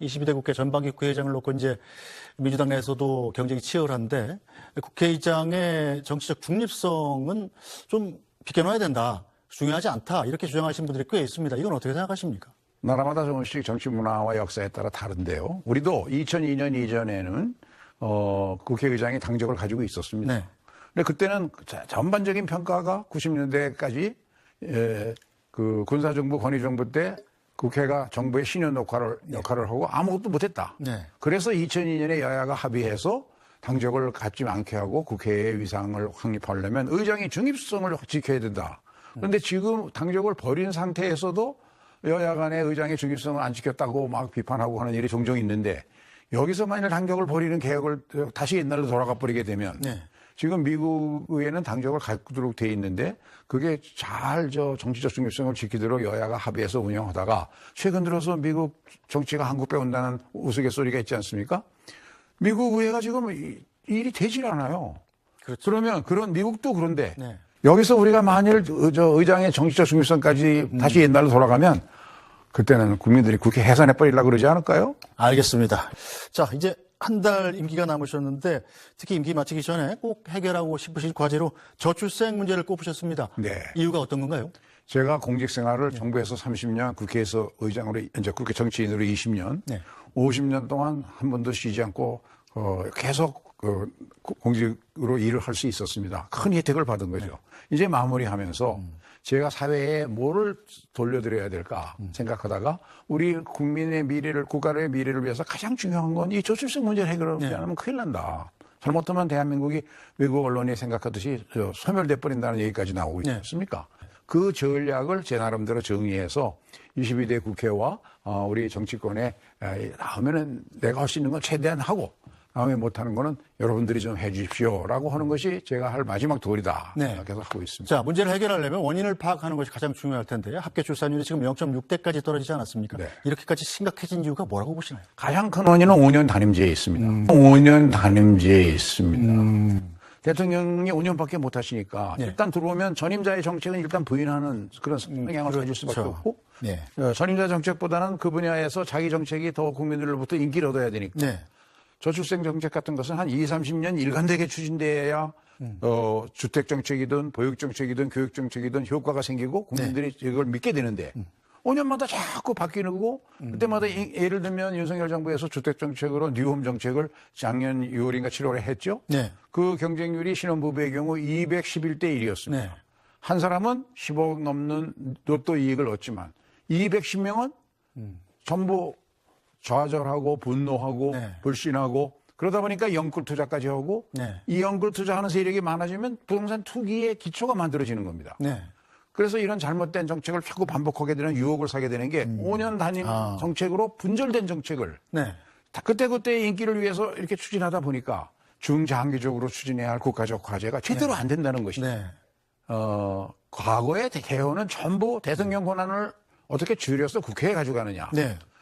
22대 국회 전반기 국회의장을 놓고 이제 민주당 내에서도 경쟁이 치열한데 국회의장의 정치적 중립성은 좀 비켜놔야 된다. 중요하지 않다. 이렇게 주장하시는 분들이 꽤 있습니다. 이건 어떻게 생각하십니까? 나라마다 조금씩 정치 문화와 역사에 따라 다른데요. 우리도 2002년 이전에는 국회의장이 당적을 가지고 있었습니다. 네. 근데 그때는 전반적인 평가가 90년대까지 그 군사정부, 권위정부 때 국회가 정부의 신현 역할을 하고 아무것도 못했다. 네. 그래서 2002년에 여야가 합의해서 당적을 갖지 않게 하고 국회의 위상을 확립하려면 의장이 중립성을 지켜야 된다. 그런데 지금 당적을 버린 상태에서도 여야 간의 의장의 중립성을 안 지켰다고 막 비판하고 하는 일이 종종 있는데 여기서 만일 당적을 버리는 개혁을 다시 옛날로 돌아가 버리게 되면 네. 지금 미국 의회는 당적을 갖도록 돼 있는데 그게 잘 정치적 중립성을 지키도록 여야가 합의해서 운영하다가 최근 들어서 미국 정치가 한국 배운다는 우스갯소리가 있지 않습니까? 미국 의회가 지금 일이 되질 않아요. 그렇죠. 그러면 그런 미국도 그런데 네. 여기서 우리가 만일 의장의 정치적 중립성까지 다시 옛날로 돌아가면 그때는 국민들이 국회 해산해 버리려고 그러지 않을까요? 알겠습니다. 자, 이제 한 달 임기가 남으셨는데 특히 임기 마치기 전에 꼭 해결하고 싶으신 과제로 저출생 문제를 꼽으셨습니다. 네. 이유가 어떤 건가요? 제가 공직 생활을 정부에서 30년, 국회에서 의장으로, 이제 국회 정치인으로 20년, 네. 50년 동안 한 번도 쉬지 않고 계속 공직으로 일을 할 수 있었습니다. 큰 혜택을 받은 거죠. 이제 마무리하면서 제가 사회에 뭐를 돌려드려야 될까 생각하다가 우리 국민의 미래를, 국가의 미래를 위해서 가장 중요한 건 이 저출생 문제를 해결하지 않으면 큰일 난다. 잘못하면 대한민국이 외국 언론이 생각하듯이 소멸돼 버린다는 얘기까지 나오고 있지 않습니까? 그 전략을 제 나름대로 정의해서 22대 국회와 우리 정치권에 다음에는 내가 할 수 있는 건 최대한 하고 다음에 못하는 거는 여러분들이 좀 해 주십시오라고 하는 것이 제가 할 마지막 도리다. 계속 하고 있습니다. 자, 문제를 해결하려면 원인을 파악하는 것이 가장 중요할 텐데요. 합계 출산율이 지금 0.6대까지 떨어지지 않았습니까? 네. 이렇게까지 심각해진 이유가 뭐라고 보시나요? 가장 큰 원인은 5년 단임제에 있습니다. 5년 단임제에 있습니다. 대통령이 5년밖에 못 하시니까 일단 들어오면 전임자의 정책은 일단 부인하는 그런 성향을 가질 수밖에 없고 전임자 정책보다는 그 분야에서 자기 정책이 더 국민들로부터 인기를 얻어야 되니까 저출생 정책 같은 것은 한 20, 30년 일관되게 추진돼야 주택 정책이든 보육 정책이든 교육 정책이든 효과가 생기고 국민들이 이걸 믿게 되는데 5년마다 자꾸 바뀌는 거고 그때마다 예를 들면 윤석열 정부에서 주택 정책으로 뉴홈 정책을 작년 6월인가 7월에 했죠. 그 경쟁률이 신혼부부의 경우 211대 1이었습니다. 한 사람은 10억 넘는 로또 이익을 얻지만 210명은 전부 좌절하고 분노하고 불신하고 그러다 보니까 연끌 투자까지 하고 이 연끌 투자하는 세력이 많아지면 부동산 투기의 기초가 만들어지는 겁니다. 그래서 이런 잘못된 정책을 자꾸 반복하게 되는 유혹을 사게 되는 게 5년 단임 정책으로 분절된 정책을 그때그때 인기를 위해서 이렇게 추진하다 보니까 중장기적으로 추진해야 할 국가적 과제가 제대로 안 된다는 것이죠. 과거의 개헌은 전부 대통령 권한을 어떻게 줄여서 국회에 가져가느냐.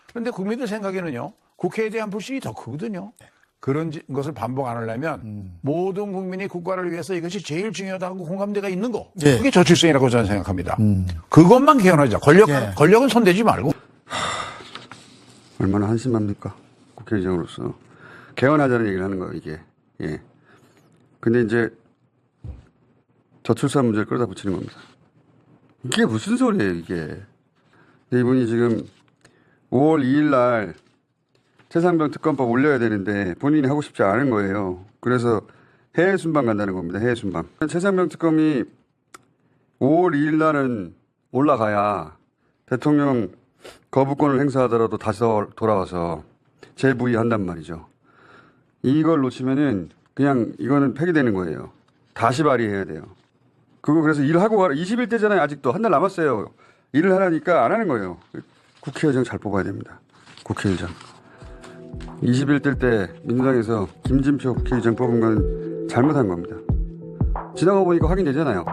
그런데 국민들 생각에는요, 국회에 대한 불신이 더 크거든요. 그런 것을 반복 안 하려면 모든 국민이 국가를 위해서 이것이 제일 중요하다고 공감대가 있는 거. 그게 저출생이라고 저는 생각합니다. 그것만 개헌하자. 권력은 손대지 말고. 얼마나 한심합니까? 국회의장으로서. 개헌하자는 얘기를 하는 거예요, 이게. 근데 이제 저출산 문제를 끌어다 붙이는 겁니다. 이게 무슨 소리예요, 이게. 이분이 지금 5월 2일 날 최상병 특검법 올려야 되는데 본인이 하고 싶지 않은 거예요. 그래서 해외 순방 간다는 겁니다. 해외 순방. 최상병 특검이 5월 2일 날은 올라가야 대통령 거부권을 행사하더라도 다시 돌아와서 재부의한단 말이죠. 이걸 놓치면은 그냥 이거는 폐기되는 거예요. 다시 발의해야 돼요. 그거 그래서 일하고 가라. 21대잖아요. 아직도 한 달 남았어요. 일을 하라니까 안 하는 거예요. 국회의장 잘 뽑아야 됩니다. 국회의장. 21대 때 민주당에서 김진표 국회의장 뽑은 건 잘못한 겁니다. 지나가 보니까 확인되잖아요.